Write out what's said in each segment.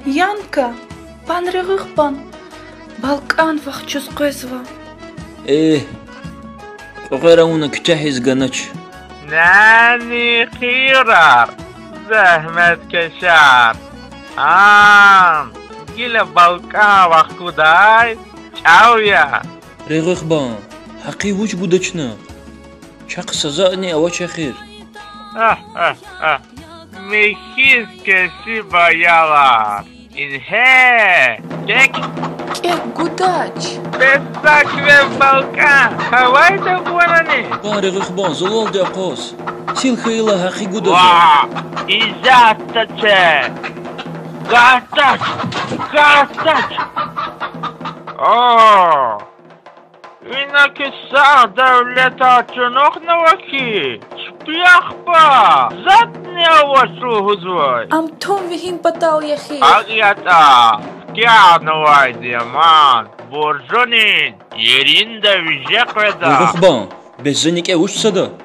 Янка, пан регыхпан, Балкан вахчус қойсва. غيرونه كتحيز قناش ناني خيرار زحمت كشار جيل بالكان وخداي چاويا ريغوخ بان حقي وش بودچنا شاق سزاني اوش خير ميخيز كشي بايالا إنهي كيك Гудач. بساكرة بالكان هواي تقوانني ريغوخ بان زلال دي اقوس سيل خيلا حقي قدوش إزاتة Гастач! Инаки са devleta чонохнаваки Шпяхпа! Затнявашу гузвай Ам том вихин патал яхи. Агията! Кянавай диамант Боржонин! Еринда вижекведа ريغوخ بان بزنك اوش صدا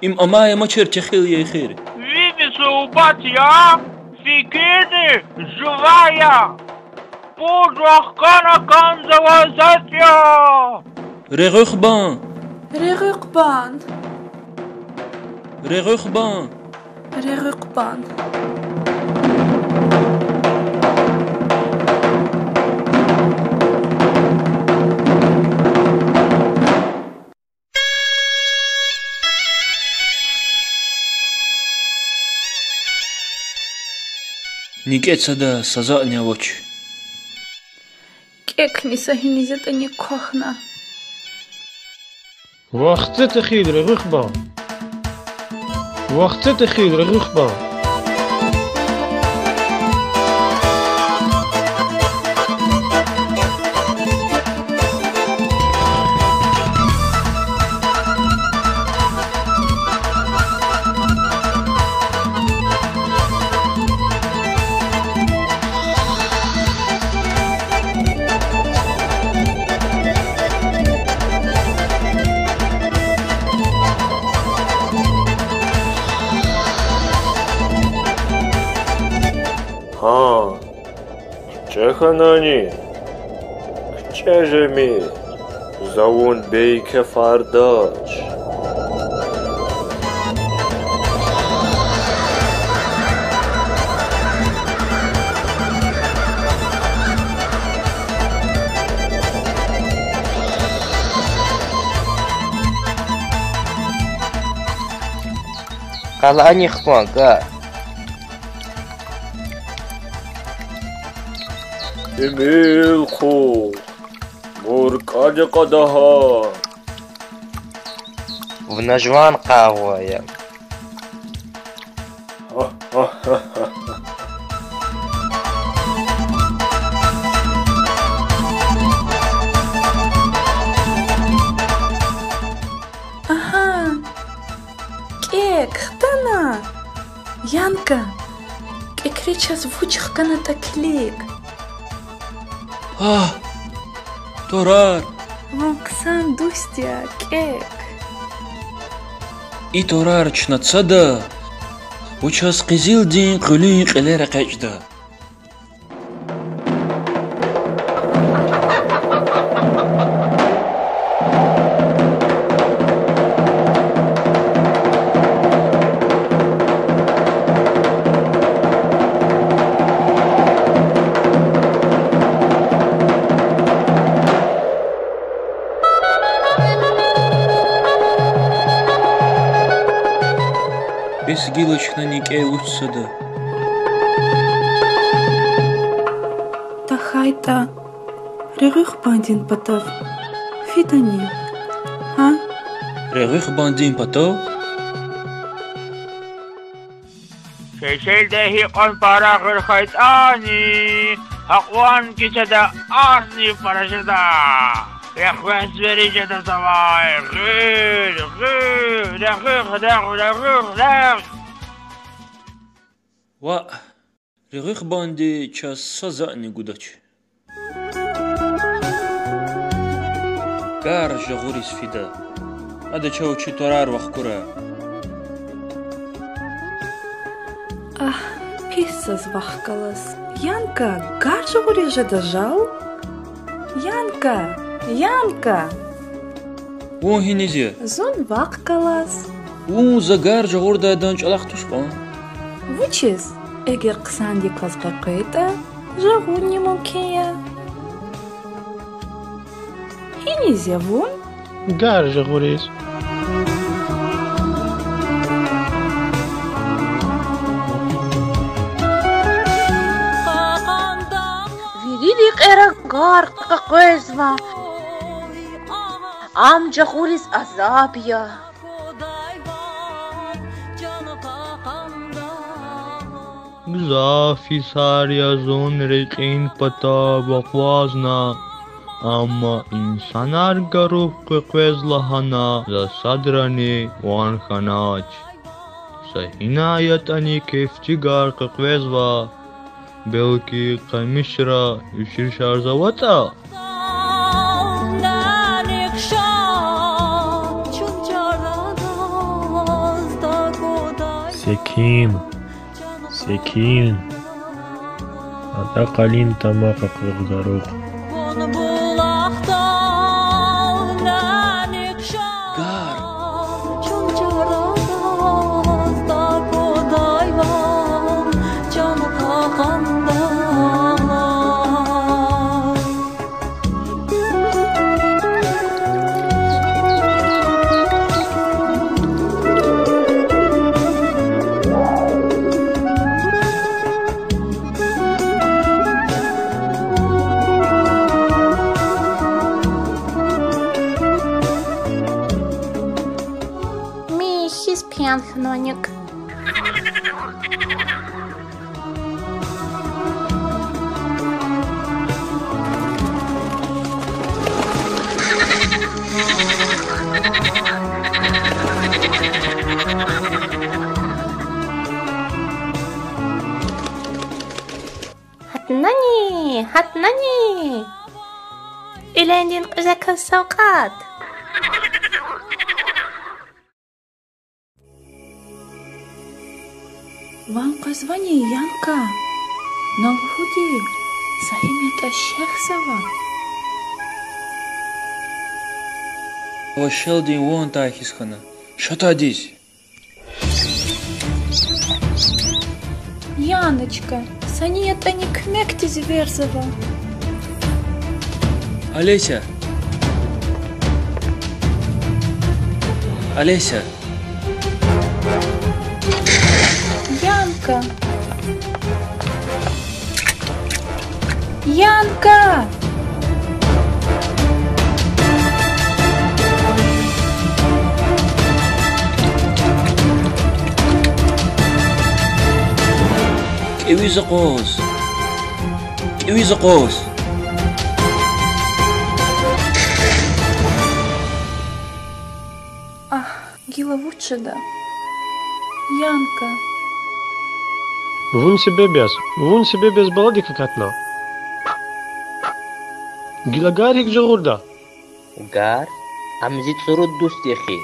ام امايا ما چرچ خيل يا خير Види صوباتيا فكرني جوايا بوجوخانا كان زوازاتيا ريغوخ بان Регыхпан. ريغوخ بان Регыхпан. نيكيتسا دا سزاني اوش Кекни сахинизета не кохна. وقت تخيل رغبة وقت تخيل رغبة چخنانی چجمی زون بیک فرداش قلعه خواهد ایمیل خو مرکاد قدها в نجوان قهوه Ага. Кек, хтана. Янка. Кекрича звучих на таклик. تورار Воксан дустя, кек. اي تورار چنتسا دا وچاس قزيل دين قلين قلير قاجدا بس гилочна нике учсада Тахайта. Регыхпандин патав. Фидани. А? رغيخ باندين باتو شيشيل دهي قن باراغر خيطاني حقوان كيشدا آسني فرشدا يخوان سوري جدا سواي غير غير و رغيخ باندي چاس سزاني گوداچ كار جغوريس فيدا هذا چاو چي تورار وخكورا Писсас вахкалас. Янка, гаржури же дожал? Янка, Янка. Вон хинизе. Зон вахкалас. Вон загар жагорда данч алахтушпа. Вучис, эгер ксанди класба койта, жагун не мукея. Хинизе вон? Гар жагурис. Видик эра гарка көзва. Ам жахурис азабия. Гзафи сария зон рекин пата бахвазна. Amma insanar garuh qvezlahana za sadrani wan khanaj. Sahinayat ani keftigar qvezva. Belki qamishra ushir sharzavata. Sekin. Ata qalin tamaqa qirg'zaruq. Хноник. Hatnani. Elendin uzak sawqat. Вам позвони, Янка. Налхуди. Сахимет Ашехсова. Вашелдин вон тахисхана. Шатадись. Яночка, саниет они кмекти зверзова. Олеся. Олеся. Янка! Янка! Кивизакос. Кивизакос. Гила вучеда. Янка. Вон себе без балади какатна. Гилагарик жагурда. Гар? Амзит сурут дуст яхи.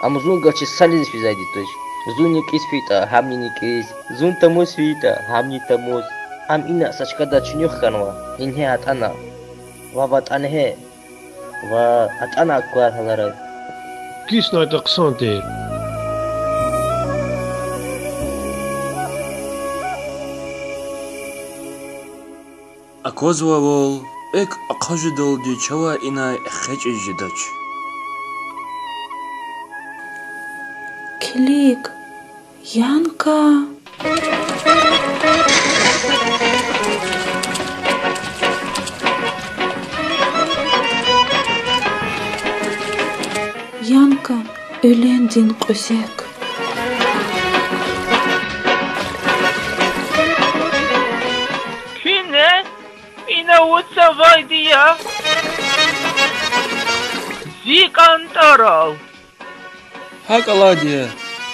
Амзун гачи сализ физади тош. Зуник исфита, хамник ис. Зун тамос фита, хамни тамос. Ам ина сачкада чунюх ханва. Инхе атана. Вават анхе. Ва атана аквар халара. Кисно это ксанте. Акозвавол, эк акажидол ди чава ина хеч ижидач. Клик. Янка. Янка, Элендин кусек. Ина вайдия. Зикантарал. Хакаладия,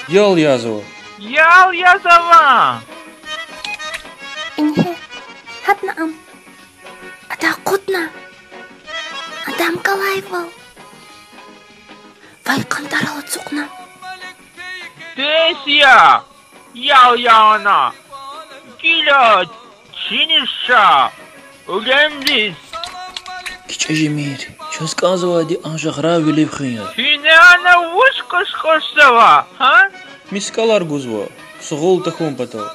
ял язова. Ял язова. Инхе, хатна ам. Ада кутна. Адам калайвал. Вайкантарал цукна. Тесия. Ял яна. Gilad, Çinişa, Ölemliz. Kiçejimir. Çöz kazvadi anjaqra vilib khiyar. Fine ana vuş kışkışsava, ha? Miskalar guzva. Suğul takhum pato.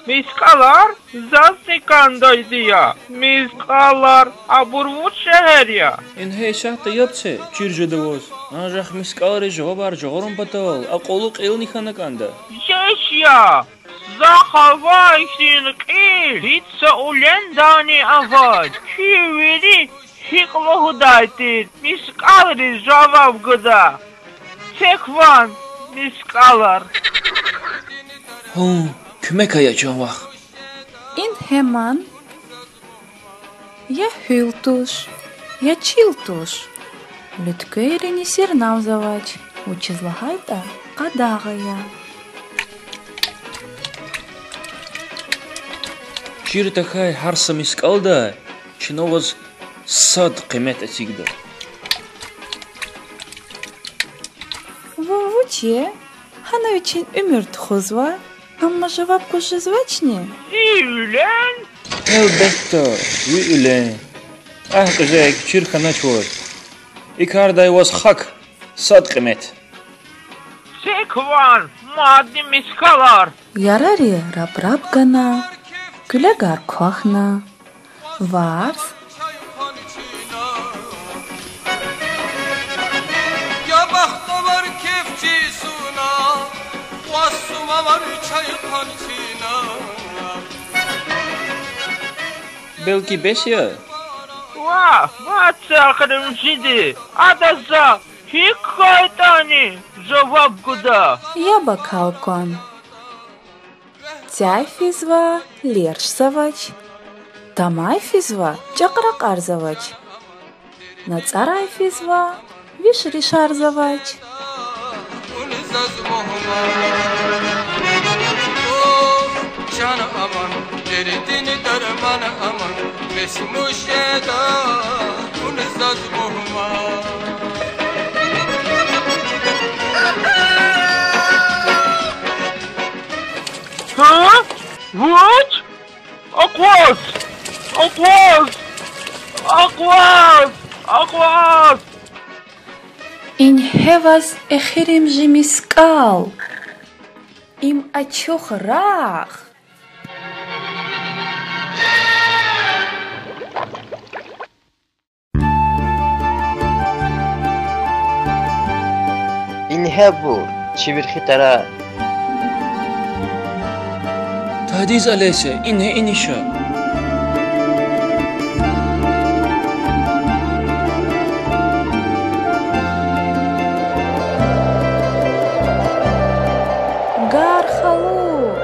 Miskalar zasnikandaydı ya. Miskalar aburvuç şehir ya. In hey şahta yapse çirje davos. Anjaq miskalar jawabar jagorum pato. Aqolu qilni khanakanda. Yeş ya. Zahava işin qil. Hitsa ulen dani avad. Kiviri hiklo hudaytir. Miskaları javav gıda. Tekvan miskalar. Hu, kümek ayacağım vaq. In heman ya hültuş, ya çiltuş. Lütköyrini sirnav zavaç. Учизлагайта qadağaya. Чир такай харса мискалда. Чиноваз sad qimet asigda. Вовуче, hana için ömür txuzva, ama cevap koşuzvaçni. Ülen. Elbette, ülen. Ah qizak, çir xana çor. İkarday was hak, sad qimet. Tekvan maddi miskalar. Yarari rab gana, gülegar kohna, vars. Ya baxta var kefçi suna, vasuma var çay kançina. Belki besya. Vah, vatsa kırmızıydı. Adasa hikayetani cevap gıda. Яба kalkon. Цяй физва лерш завач. Тамай физва чакрак арзавач. Нацарай физва виш ришар завач. Can aman, derdini derman aman, besmuş eda, unzaz muhma. Ha? What? Aquas! Aquas! Aquas! Aquas! In hevas echirim jimiskal. Im achoch rach. İnhebur, çivirhi tara. Tadiz aleyse, inhe inişa. Gar halu.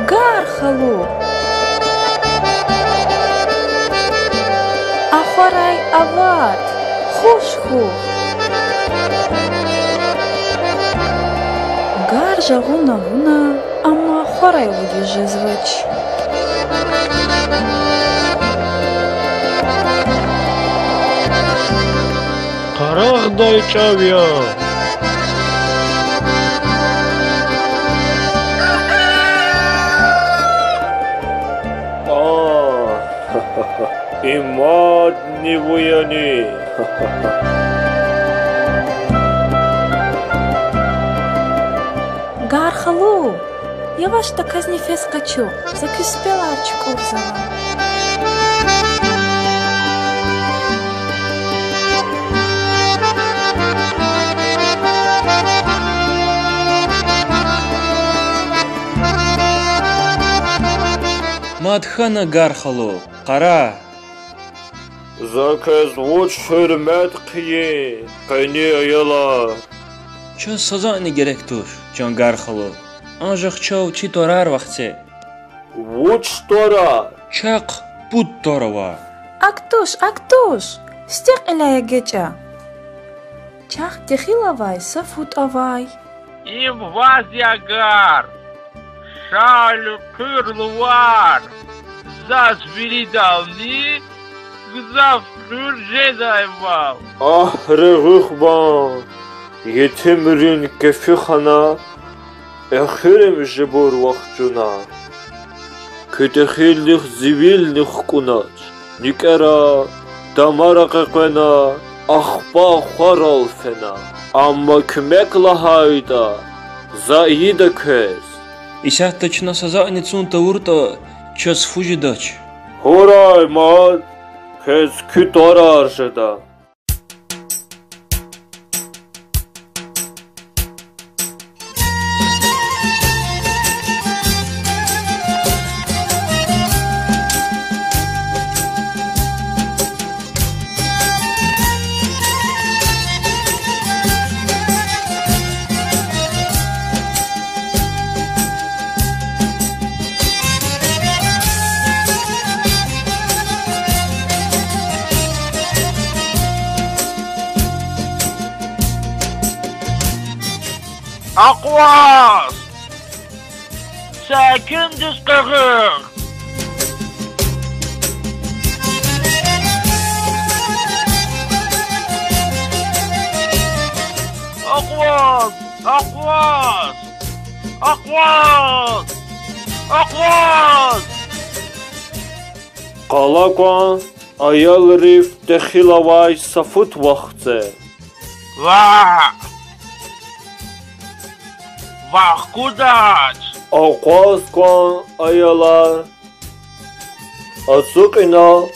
Gar halu. Ахварай ават. Хушху. Гар жагуна гуна, ама хорай луги жезвач. Qaraqday çavya. Imad nivuyani. Гар халу. Я ваш така знефес качу. Закюспела арчик урзала. Madxana garxalo, qara. Zakaz vuç hürmet qiyi, qani ayala. Ço sazani gerektur, can garxalo. Anjaq çav çi torar vaqtse. Vuç tora. Çaq put torava. Актуш. Стеq ilaya geça. Çaq texilavay safut avay. İm vazyagar. Şalu kırlıvar. Zaz biri davni. Gızaf hürjedayvav. Ah rıgıqban. Yetimrin kefi xana. Ехерем жебор вахчуна. Кытехилих зивилних кунач. Никера дамара қақвена ахба хварал фена. Амма кмек лахайда заида кез. Ися точно сазани цунта урта час фужидач. Хорай мад кез күтара аршеда. Aquas! Sakin disqığıq! Aquas! Aquas! Aquas! Aquas! Qalaqan ayal rif dexilavay safut vaxtse. Vah! Vah kudaç! Ağaz kan ayalar açıq ina.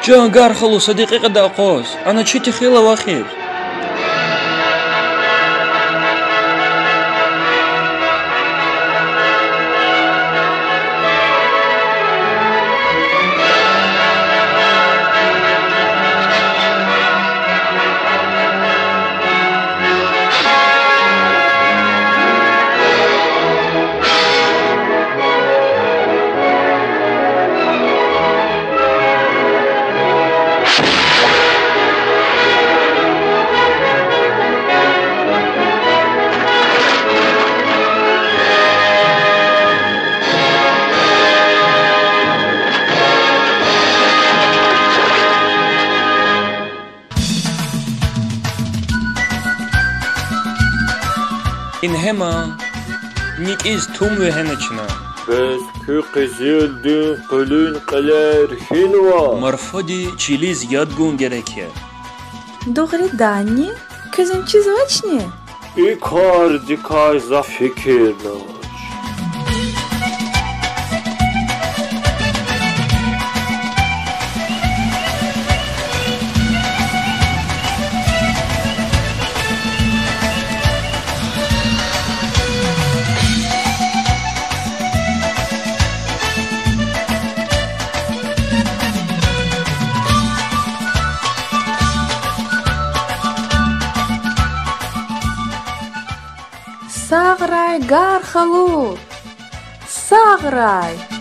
جان قار خلو صديقي قد أقوس أنا شتي خيلة وأخير إن هما نيك إز توم وهنچنا بس كو قزيل دين قلين قلر حلوة مرفدي چيلي زياد گون gerekiyor. Doğru Dani, kızım çizvaçni. İkar dikay za fikirler. Саграй гар халу. Саграй.